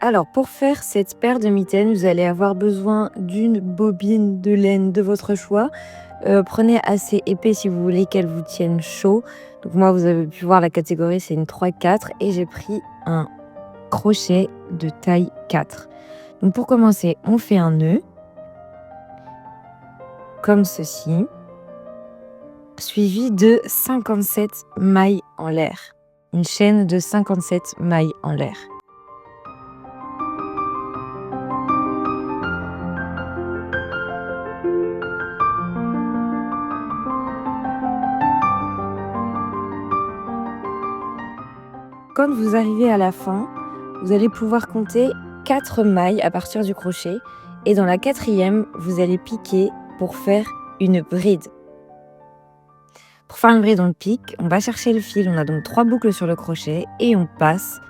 Alors, pour faire cette paire de mitaines, vous allez avoir besoin d'une bobine de laine de votre choix. Prenez assez épais si vous voulez qu'elle vous tienne chaud. Donc moi, vous avez pu voir la catégorie, c'est une 3-4 et j'ai pris un crochet de taille 4. Donc pour commencer, on fait un nœud, comme ceci, suivi de 57 mailles en l'air. Une chaîne de 57 mailles en l'air. Quand vous arrivez à la fin, vous allez pouvoir compter 4 mailles à partir du crochet et dans la 4e, vous allez piquer pour faire une bride. Pour faire une bride, on pique, on va chercher le fil, on a donc 3 boucles sur le crochet et on passe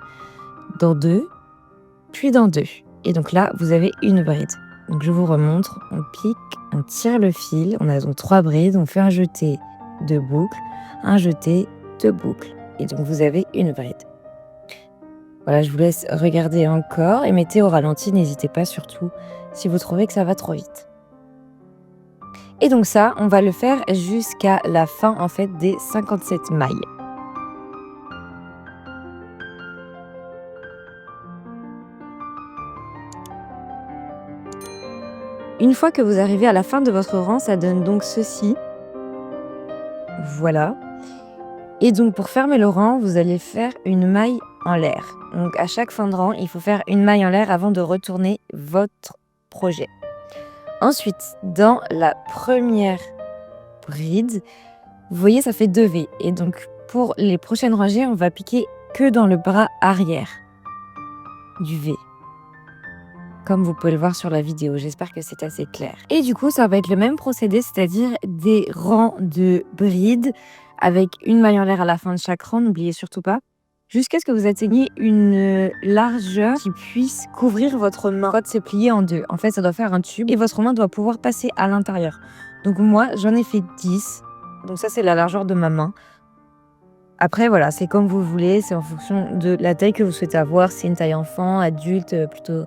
dans 2, puis dans 2. Et donc là, vous avez une bride. Donc je vous remontre, on pique, on tire le fil, on a donc 3 brides, on fait un jeté de boucles, un jeté de boucles. Et donc vous avez une bride. Voilà, je vous laisse regarder encore et mettez au ralenti, n'hésitez pas surtout si vous trouvez que ça va trop vite. Et donc ça, on va le faire jusqu'à la fin en fait des 57 mailles. Une fois que vous arrivez à la fin de votre rang, ça donne donc ceci. Voilà. Et donc pour fermer le rang, vous allez faire une maille en l'air. Donc à chaque fin de rang, il faut faire une maille en l'air avant de retourner votre projet. Ensuite, dans la première bride, vous voyez, ça fait 2 V. Et donc pour les prochaines rangées, on va piquer que dans le bras arrière du V. Comme vous pouvez le voir sur la vidéo, j'espère que c'est assez clair. Et du coup, ça va être le même procédé, c'est-à-dire des rangs de brides avec une maille en l'air à la fin de chaque rang, n'oubliez surtout pas, jusqu'à ce que vous atteigniez une largeur qui puisse couvrir votre main. Quand c'est plié en 2, en fait, ça doit faire un tube et votre main doit pouvoir passer à l'intérieur. Donc moi, j'en ai fait 10. Donc ça, c'est la largeur de ma main. Après, voilà, c'est comme vous voulez, c'est en fonction de la taille que vous souhaitez avoir. C'est une taille enfant, adulte, plutôt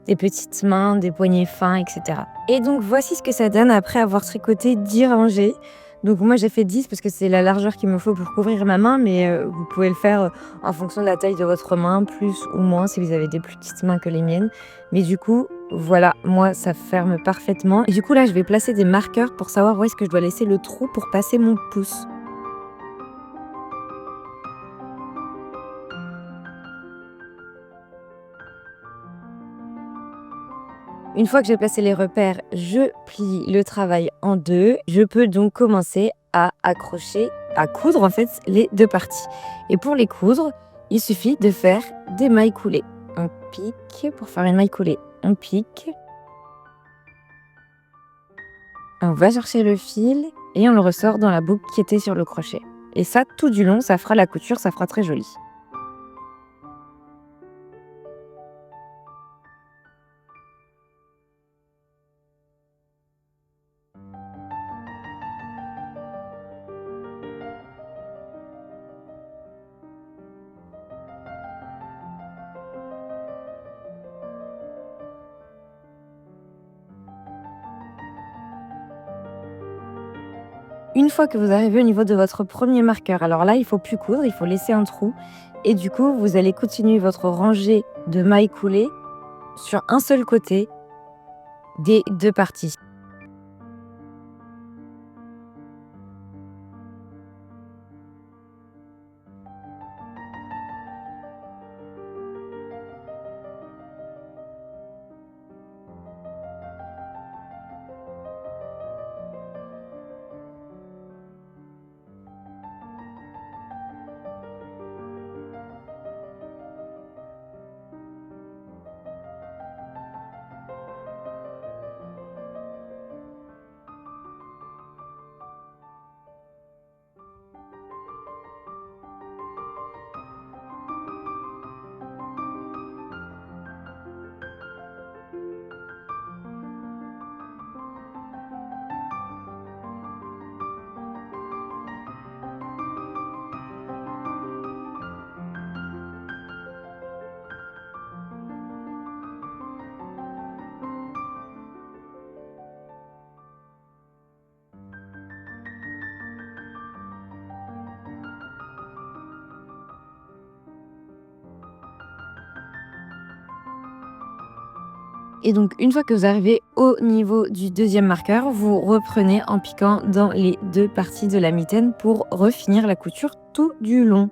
des petites mains, des poignets fins, etc. Et donc, voici ce que ça donne après avoir tricoté 10 rangées. Donc, moi, j'ai fait 10 parce que c'est la largeur qu'il me faut pour couvrir ma main, mais vous pouvez le faire en fonction de la taille de votre main, plus ou moins si vous avez des plus petites mains que les miennes. Mais du coup, voilà, moi, ça ferme parfaitement. Et du coup, là, je vais placer des marqueurs pour savoir où est-ce que je dois laisser le trou pour passer mon pouce. Une fois que j'ai placé les repères, je plie le travail en 2. Je peux donc commencer à accrocher, à coudre en fait les 2 parties. Et pour les coudre, il suffit de faire des mailles coulées. On pique pour faire une maille coulée. On pique. On va chercher le fil et on le ressort dans la boucle qui était sur le crochet. Et ça, tout du long, ça fera la couture, ça fera très joli. Une fois que vous arrivez au niveau de votre premier marqueur, alors là, il ne faut plus coudre, il faut laisser un trou. Et du coup, vous allez continuer votre rangée de mailles coulées sur un seul côté des 2 parties. Et donc une fois que vous arrivez au niveau du deuxième marqueur, vous reprenez en piquant dans les deux parties de la mitaine pour refinir la couture tout du long.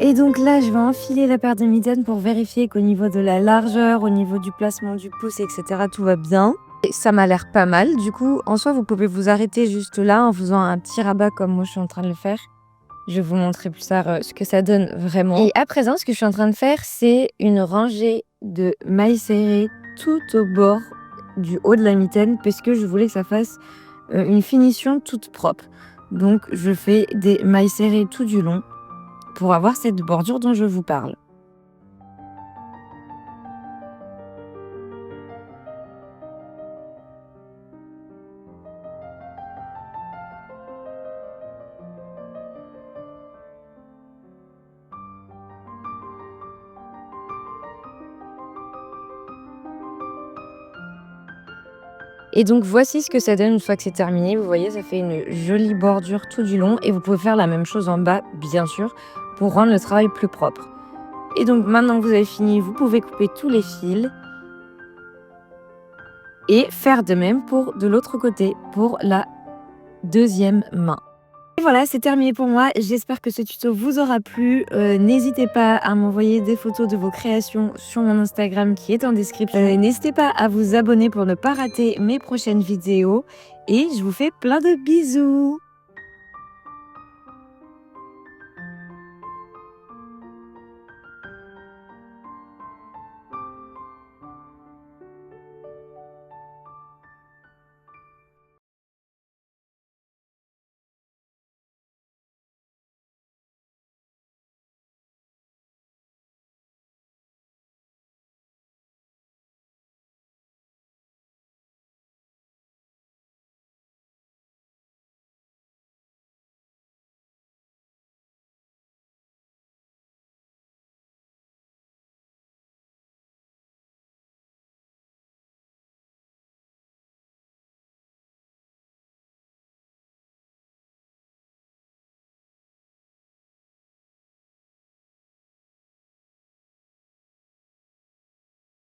Et donc là, je vais enfiler la paire de mitaines pour vérifier qu'au niveau de la largeur, au niveau du placement du pouce, etc., tout va bien. Et ça m'a l'air pas mal. Du coup, en soi, vous pouvez vous arrêter juste là en faisant un petit rabat comme moi je suis en train de le faire. Je vais vous montrer plus tard ce que ça donne vraiment. Et à présent, ce que je suis en train de faire, c'est une rangée de mailles serrées tout au bord du haut de la mitaine parce que je voulais que ça fasse une finition toute propre. Donc, je fais des mailles serrées tout du long pour avoir cette bordure dont je vous parle. Et donc voici ce que ça donne une fois que c'est terminé. Vous voyez, ça fait une jolie bordure tout du long et vous pouvez faire la même chose en bas, bien sûr, pour rendre le travail plus propre. Et donc maintenant que vous avez fini, vous pouvez couper tous les fils et faire de même pour de l'autre côté, pour la deuxième main. Et voilà, c'est terminé pour moi. J'espère que ce tuto vous aura plu. N'hésitez pas à m'envoyer des photos de vos créations sur mon Instagram qui est en description. N'hésitez pas à vous abonner pour ne pas rater mes prochaines vidéos. Et je vous fais plein de bisous.